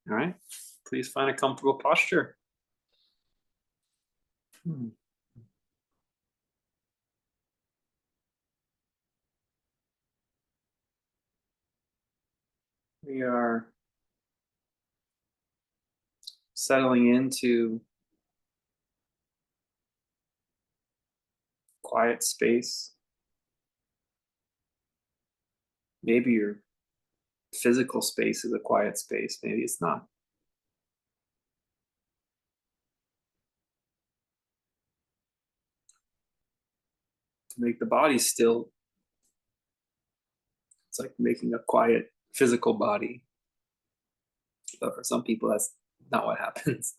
All right. Please find a comfortable posture. Hmm. We are settling into quiet space. Maybe your physical space is a quiet space. Maybe it's not. To make the body still, it's like making a quiet physical body. But for some people, that's not what happens.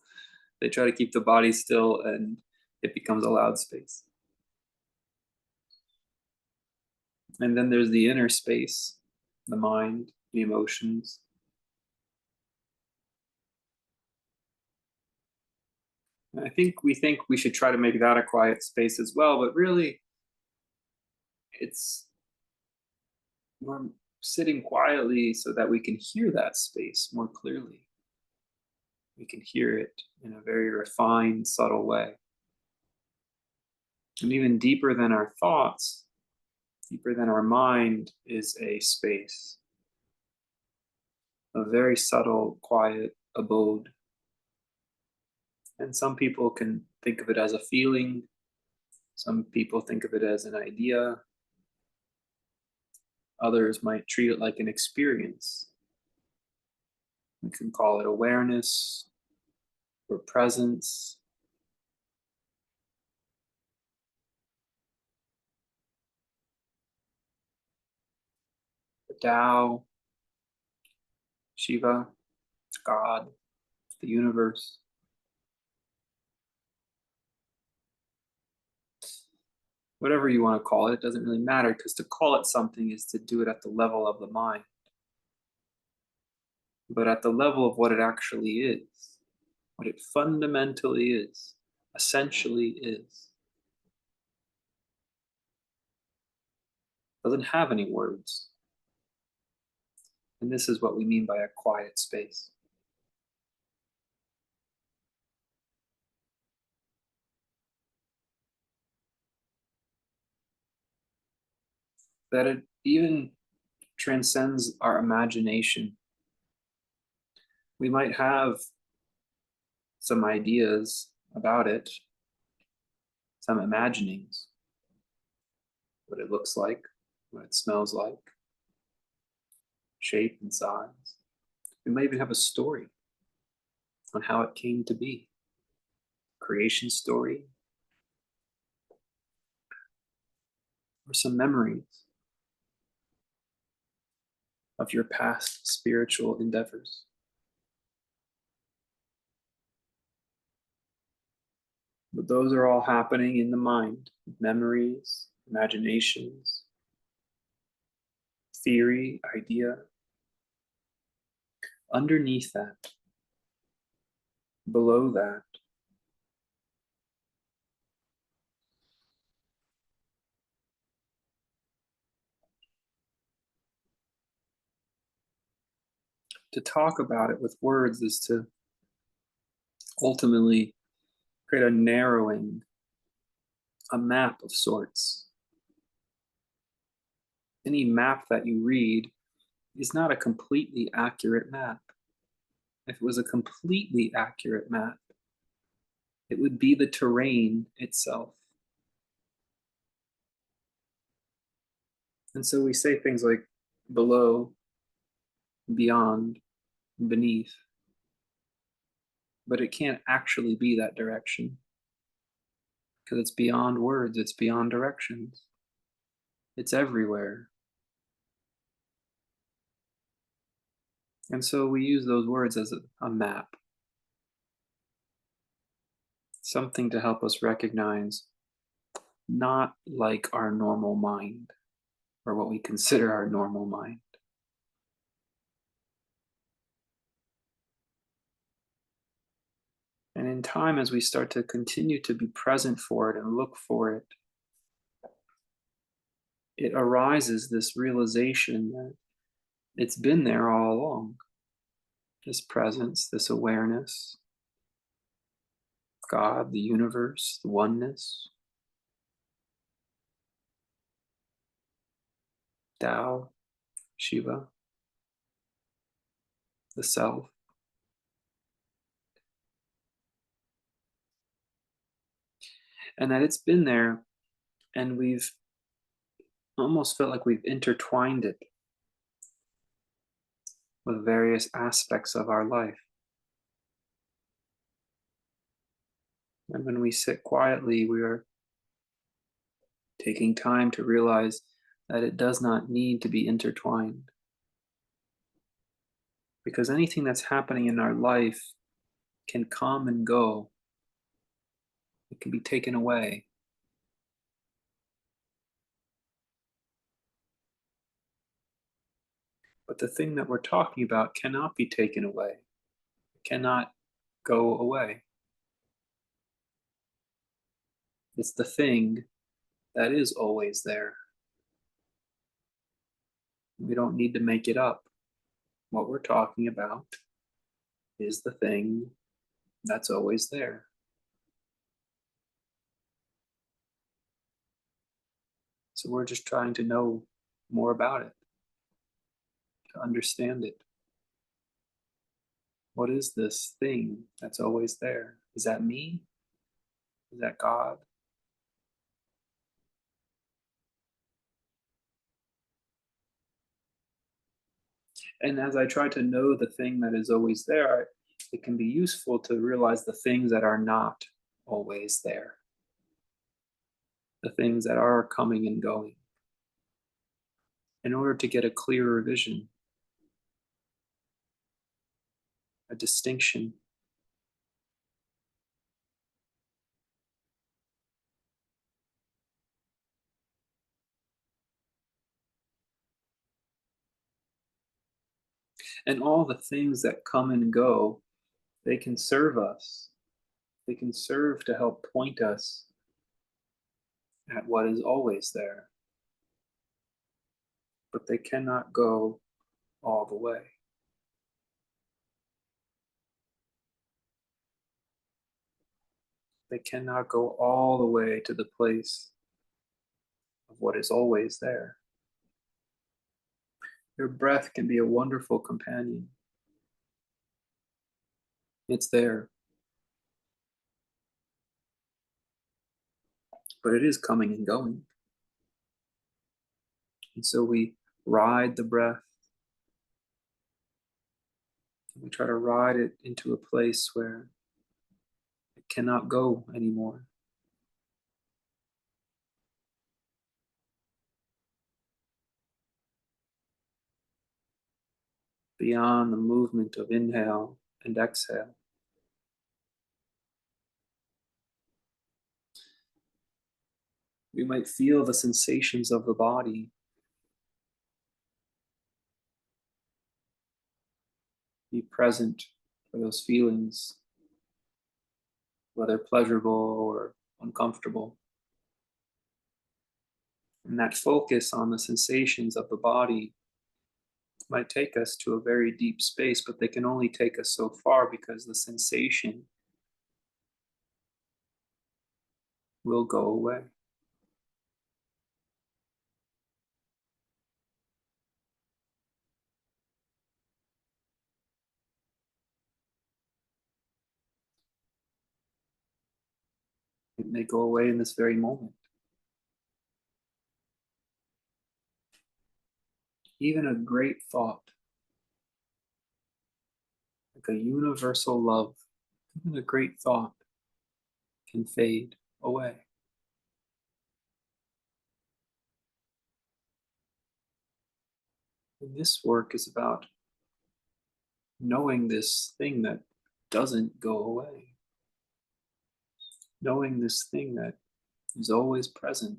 They try to keep the body still and it becomes a loud space. And then there's the inner space, the mind, the emotions. And I think we should try to make that a quiet space as well, but really it's we're sitting quietly so that we can hear that space more clearly. We can hear it in a very refined, subtle way. And even deeper than our thoughts, deeper than our mind is a space, a very subtle, quiet abode. And some people can think of it as a feeling, some people think of it as an idea, others might treat it like an experience. We can call it awareness or presence. The Tao, Shiva, God, the universe. Whatever you want to call it, it doesn't really matter because to call it something is to do it at the level of the mind. But at the level of what it actually is, what it fundamentally is, essentially is, doesn't have any words. And this is what we mean by a quiet space. That it even transcends our imagination. We might have some ideas about it, some imaginings, what it looks like, what it smells like, shape and size. We might even have a story on how it came to be, creation story, or some memories of your past spiritual endeavors. But those are all happening in the mind, memories, imaginations, theory, idea. Underneath that, below that, to talk about it with words is to ultimately create a narrowing, a map of sorts. Any map that you read is not a completely accurate map. If it was a completely accurate map, it would be the terrain itself. And so we say things like below, beyond, beneath, but it can't actually be that direction because it's beyond words, it's beyond directions, it's everywhere. And so we use those words as a map, something to help us recognize not like our normal mind or what we consider our normal mind. And in time, as we start to continue to be present for it and look for it, it arises this realization that it's been there all along. this presence, this awareness, God, the universe, the oneness, Tao, Shiva, the self. And that it's been there, and we've almost felt like we've intertwined it with various aspects of our life. And when we sit quietly, we are taking time to realize that it does not need to be intertwined. Because anything that's happening in our life can come and go, it can be taken away. But the thing that we're talking about cannot be taken away, it cannot go away. It's the thing that is always there. We don't need to make it up. What we're talking about is the thing that's always there. So we're just trying to know more about it, to understand it. What is this thing that's always there? Is that me? Is that God? And as I try to know the thing that is always there, it can be useful to realize the things that are not always there, the things that are coming and going, in order to get a clearer vision, a distinction. And all the things that come and go, they can serve us. They can serve to help point us at what is always there, but they cannot go all the way. They cannot go all the way to the place of what is always there. Your breath can be a wonderful companion. It's there, but it is coming and going. And so we ride the breath. We try to ride it into a place where it cannot go anymore. Beyond the movement of inhale and exhale. We might feel the sensations of the body. Be present for those feelings, whether pleasurable or uncomfortable. And that focus on the sensations of the body might take us to a very deep space, but they can only take us so far because the sensation will go away. It may go away in this very moment. Even a great thought, like a universal love, even a great thought can fade away. And this work is about knowing this thing that doesn't go away, knowing this thing that is always present.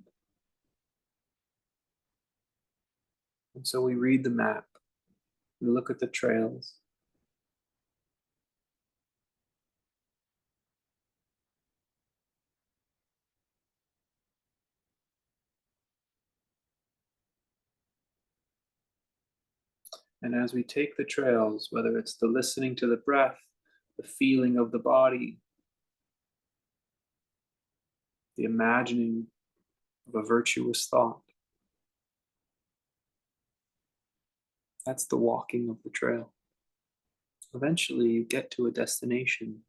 And so we read the map, we look at the trails, And as we take the trails, whether it's the listening to the breath, the feeling of the body, the imagining of a virtuous thought, that's the walking of the trail. Eventually, you get to a destination.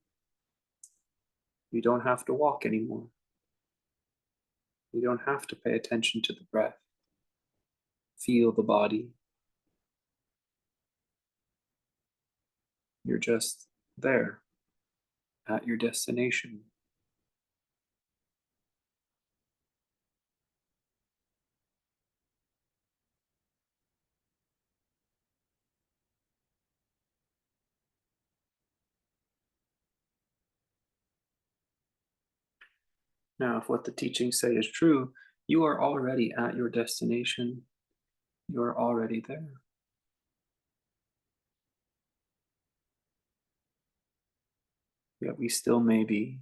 You don't have to walk anymore. You don't have to pay attention to the breath. Feel the body. You're just there at your destination. Now, if what the teachings say is true, you are already at your destination. You are already there. Yet we still may be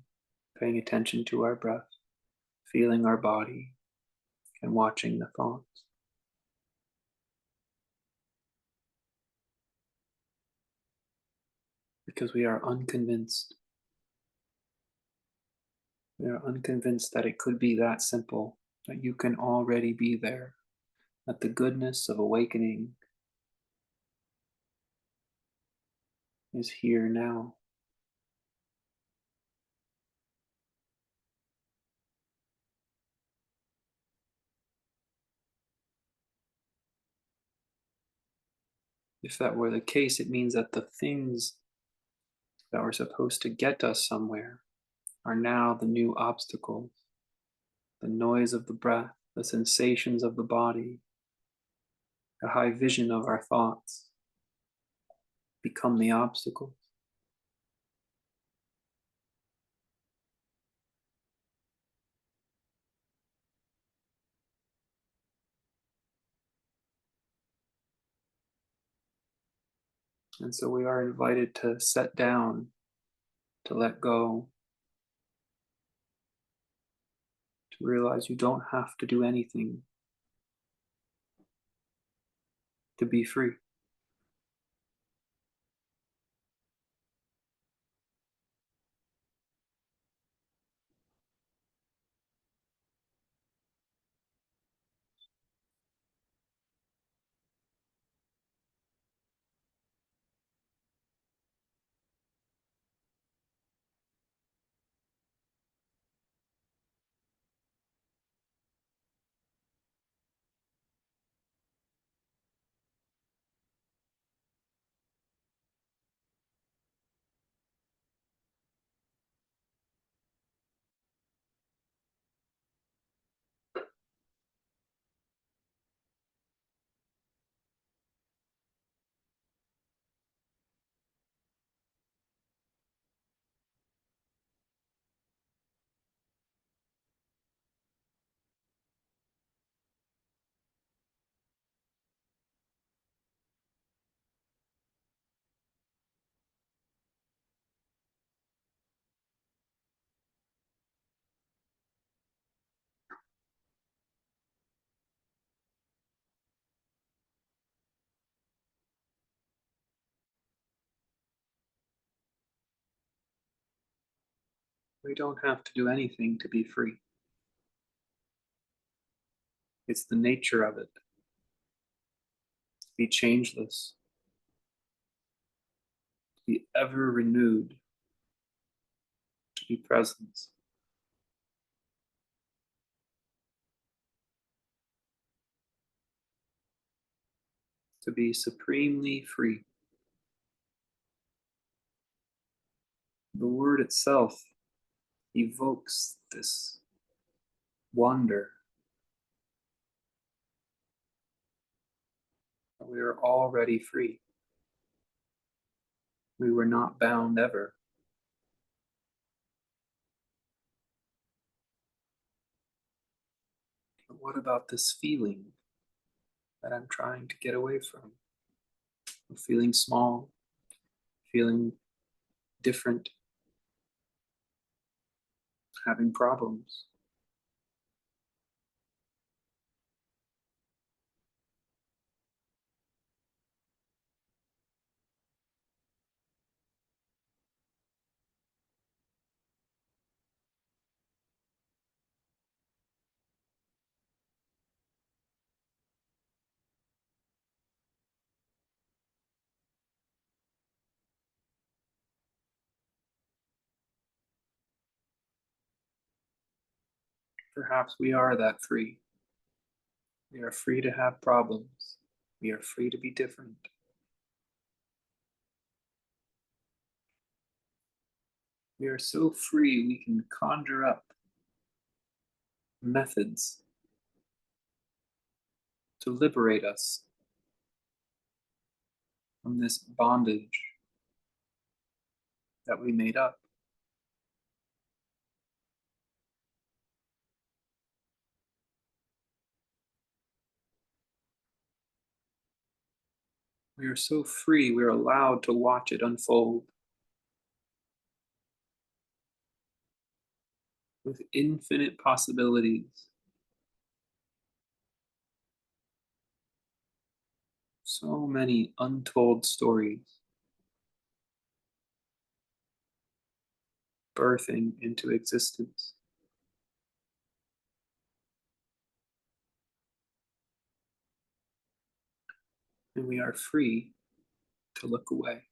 paying attention to our breath, feeling our body, and watching the thoughts. Because we are unconvinced. We are unconvinced that it could be that simple, that you can already be there, that the goodness of awakening is here now. If that were the case, it means that the things that were supposed to get us somewhere are now the new obstacles. The noise of the breath, the sensations of the body, the high vision of our thoughts become the obstacles. And so we are invited to set down, to let go, to realize you don't have to do anything to be free. We don't have to do anything to be free. It's the nature of it, to be changeless, to be ever renewed, to be present. To be supremely free. The word itself evokes this wonder that we are already free. We were not bound ever. But what about this feeling that I'm trying to get away from? Of feeling small, feeling different, having problems. perhaps we are that free. We are free to have problems. We are free to be different. We are so free we can conjure up methods to liberate us from this bondage that we made up. We are so free, we are allowed to watch it unfold with infinite possibilities. So many untold stories birthing into existence. And we are free to look away.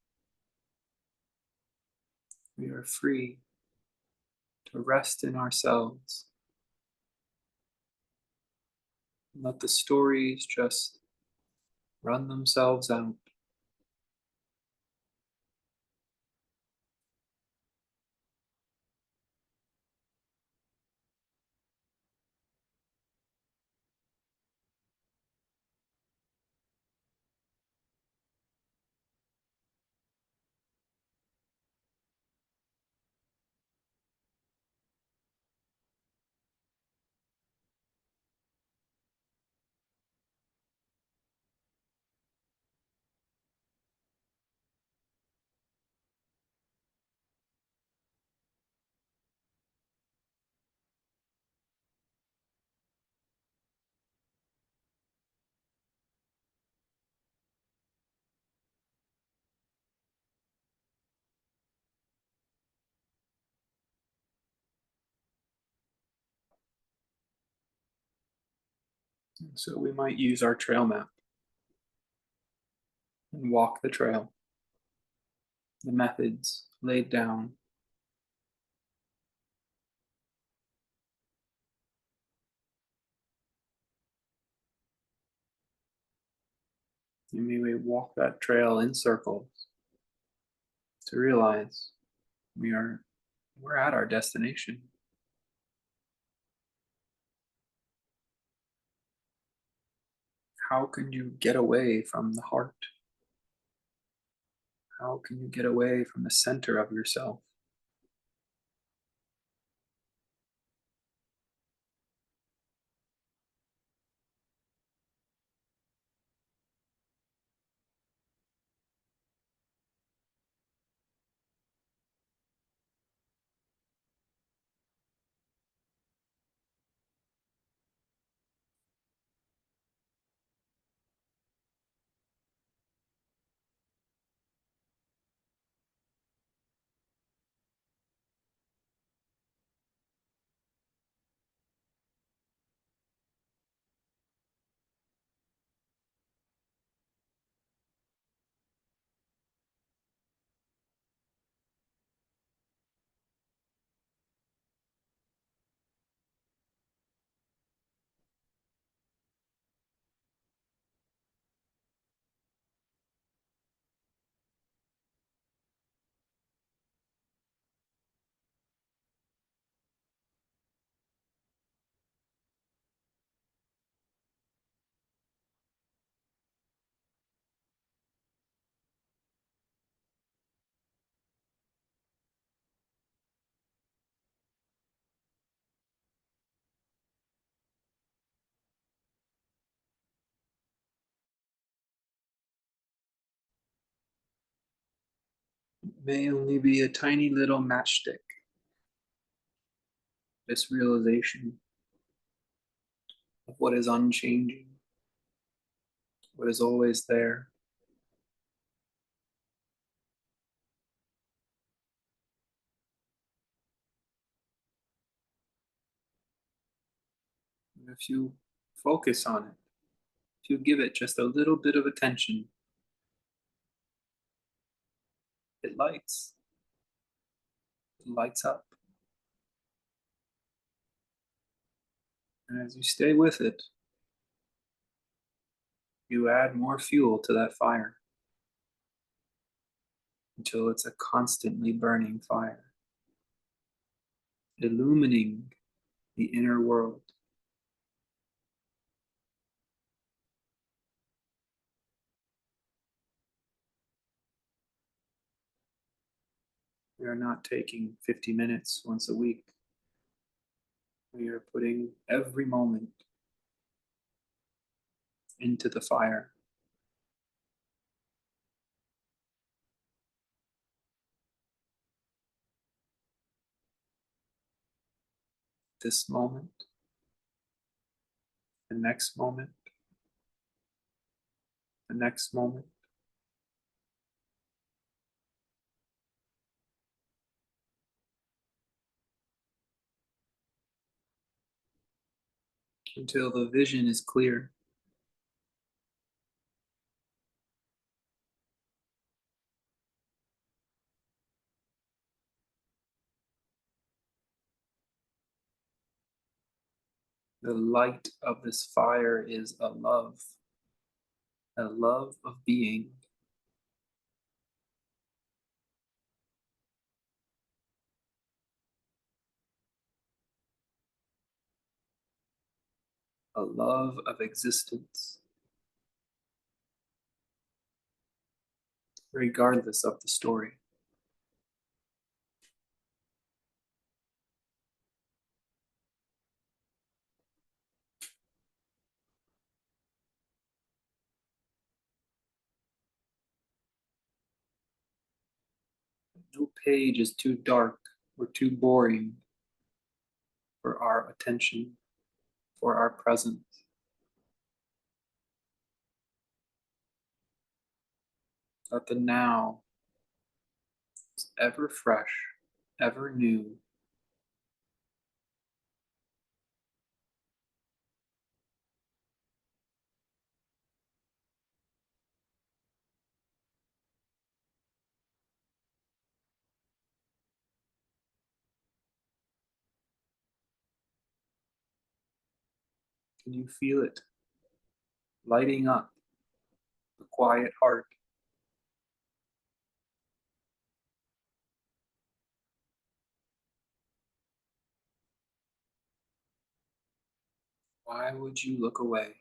We are free to rest in ourselves and let the stories just run themselves out. So we might use our trail map and walk the trail, the methods laid down. And we may walk that trail in circles to realize we're at our destination. How can you get away from the heart? How can you get away from the center of yourself? It may only be a tiny little matchstick, this realization of what is unchanging, what is always there. And if you focus on it, if you give it just a little bit of attention, it lights up. And as you stay with it, you add more fuel to that fire until it's a constantly burning fire, illumining the inner world. We are not taking 50 minutes once a week. We are putting every moment into the fire. This moment, the next moment, the next moment, until the vision is clear. The light of this fire is a love of being, a love of existence, regardless of the story. No page is too dark or too boring for our attention, for our presence. That the now is ever fresh, ever new. Can you feel it lighting up the quiet heart? Why would you look away?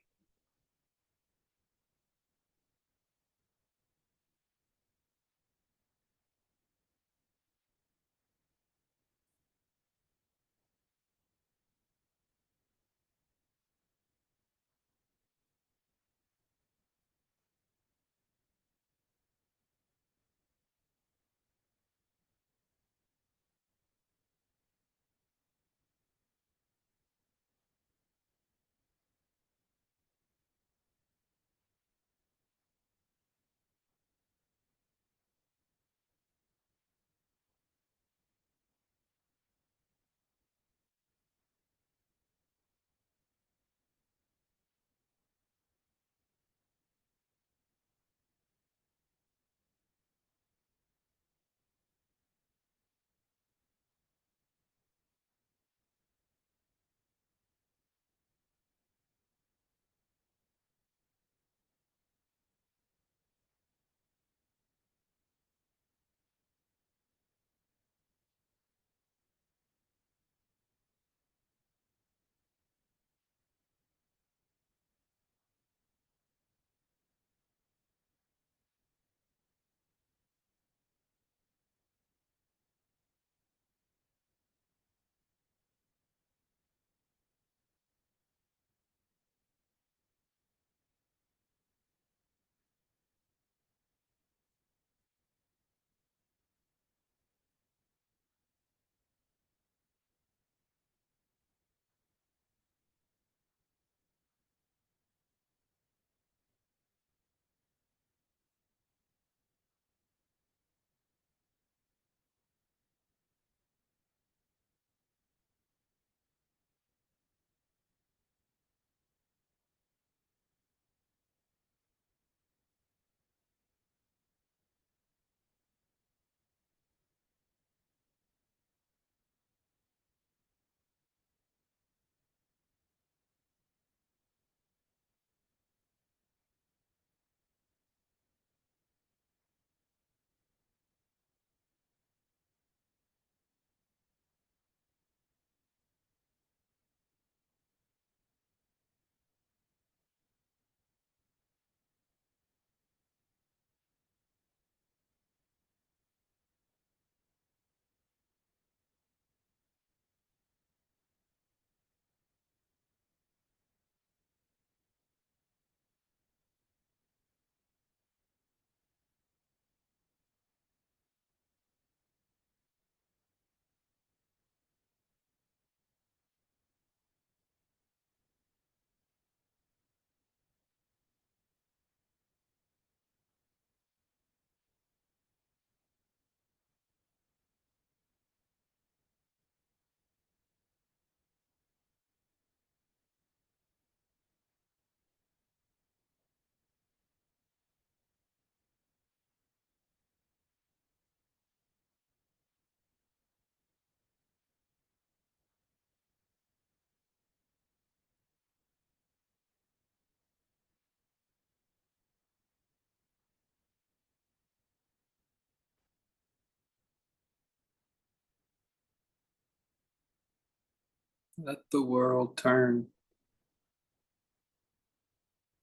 Let the world turn.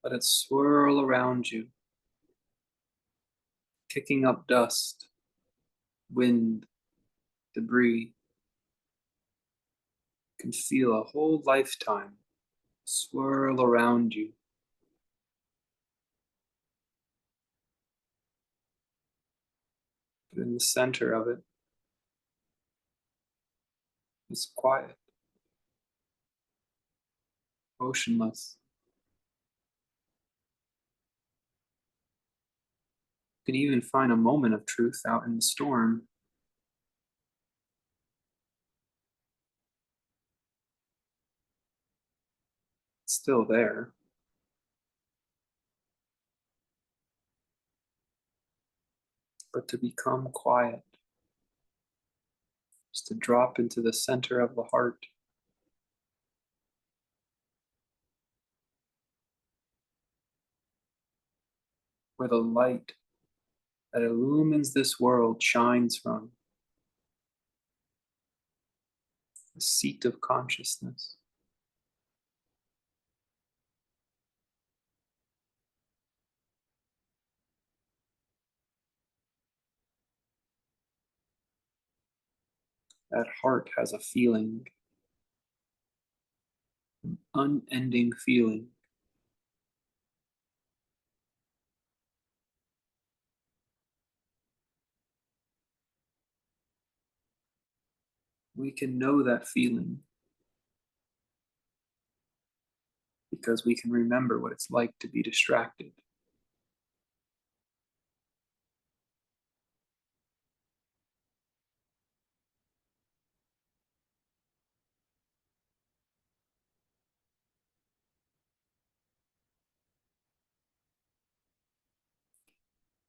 Let it swirl around you, kicking up dust, wind, debris. You can feel a whole lifetime swirl around you. But in the center of it is quiet, motionless. You can even find a moment of truth out in the storm. It's still there. But to become quiet, just to drop into the center of the heart, where the light that illumines this world shines from, the seat of consciousness. That heart has a feeling, an unending feeling. We can know that feeling because we can remember what it's like to be distracted.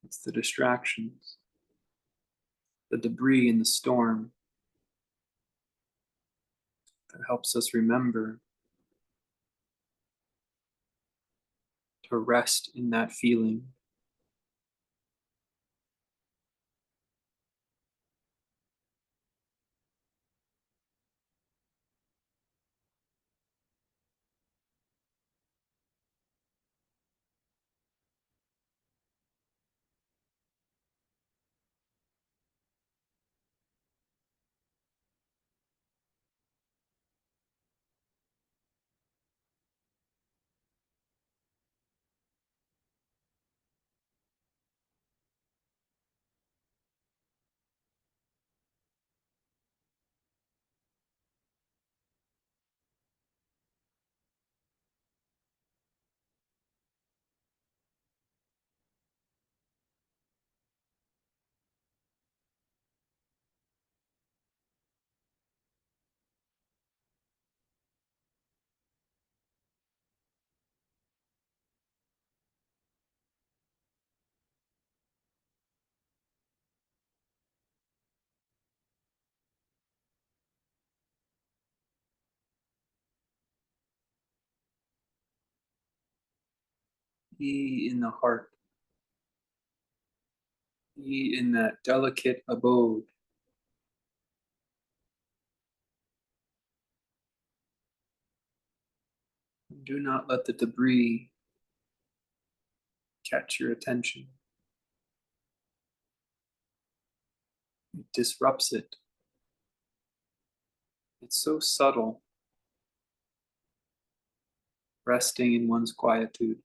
It's the distractions, the debris in the storm that helps us remember to rest in that feeling. Be in the heart, be in that delicate abode. Do not let the debris catch your attention. It disrupts it. It's so subtle, resting in one's quietude.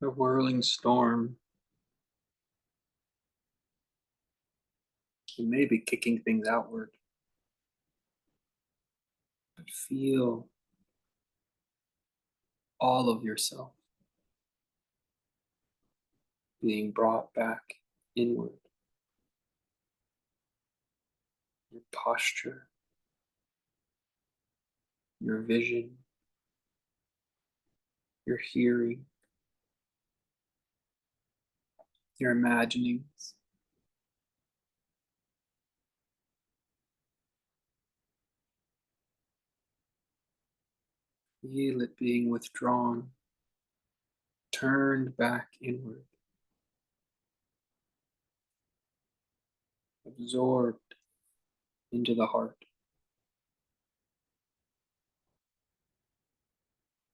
The whirling storm, you may be kicking things outward, but feel all of yourself being brought back inward. Your posture, your vision, your hearing, your imaginings. Feel it being withdrawn, turned back inward, absorbed into the heart,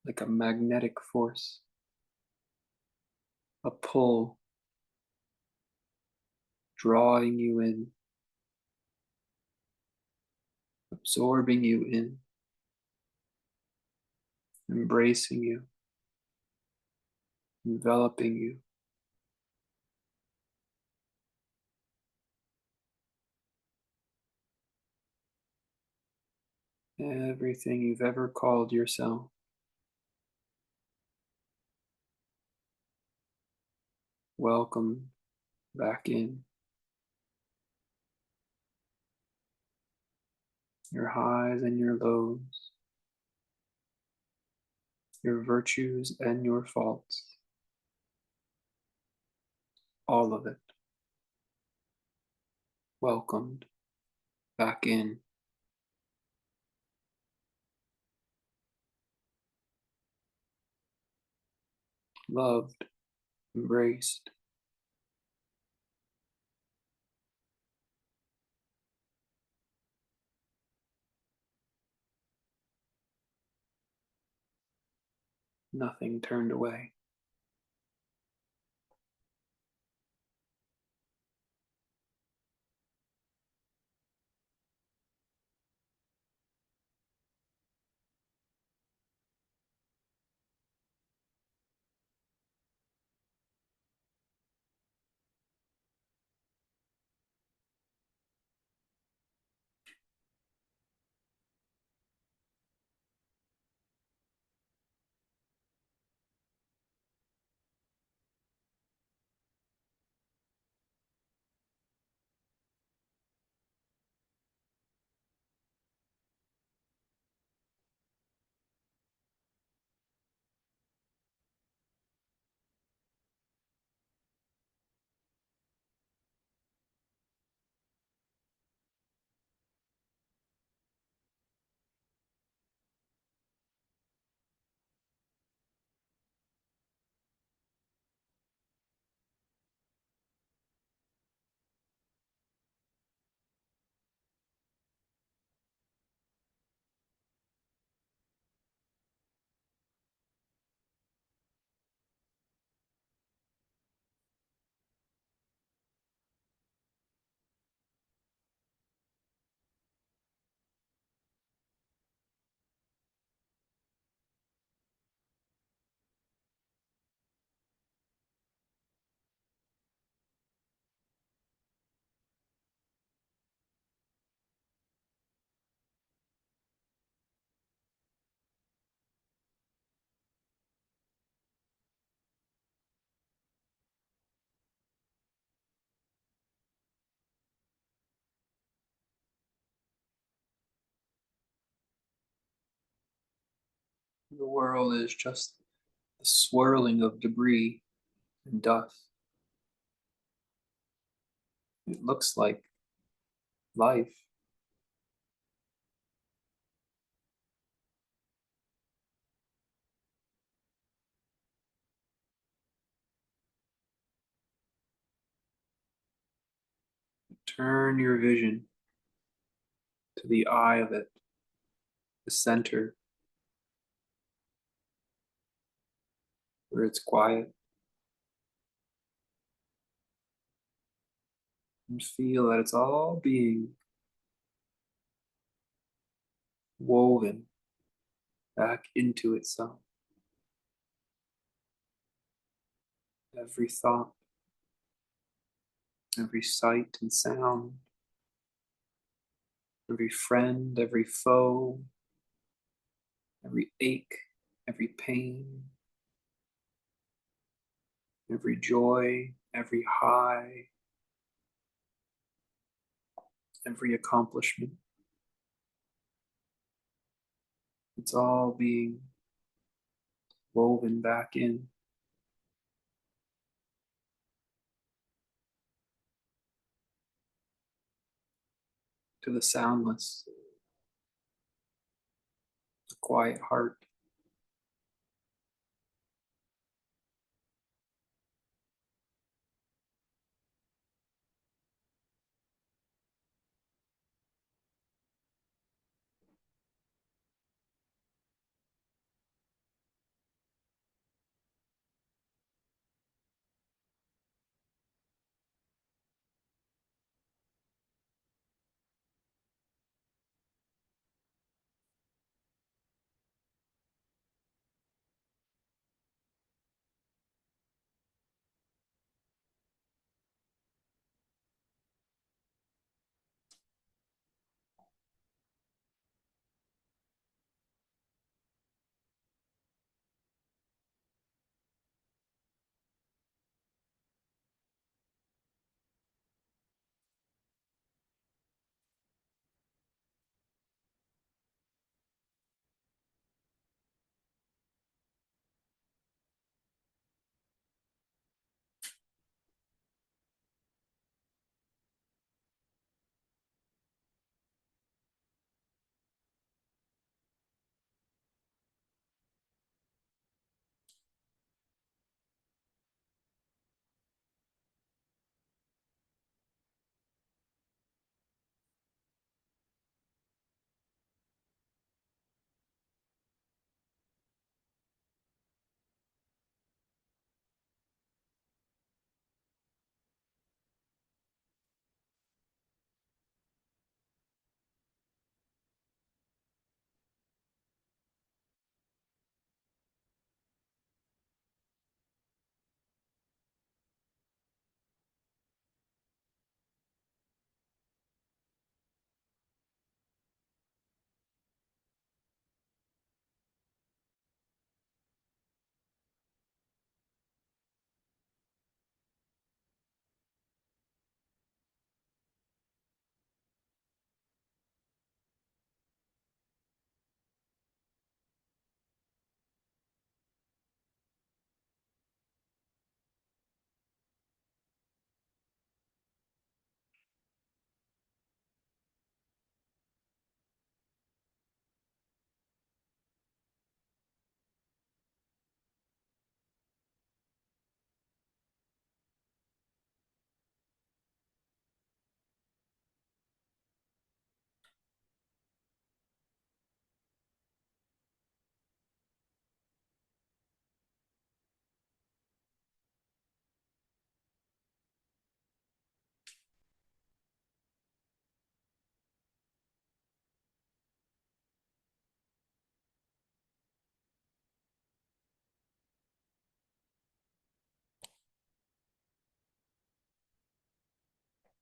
like a magnetic force, a pull drawing you in, absorbing you in, embracing you, enveloping you. Everything you've ever called yourself, welcome back in. Your highs and your lows, your virtues and your faults, all of it welcomed back in. Loved, embraced. Nothing turned away. The world is just the swirling of debris and dust. It looks like life. Turn your vision to the eye of it, the center, where it's quiet, and feel that it's all being woven back into itself. every thought, every sight and sound, every friend, every foe, every ache, every pain, every joy, every high, every accomplishment. It's all being woven back in to the soundless, the quiet heart.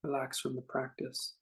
Relax from the practice.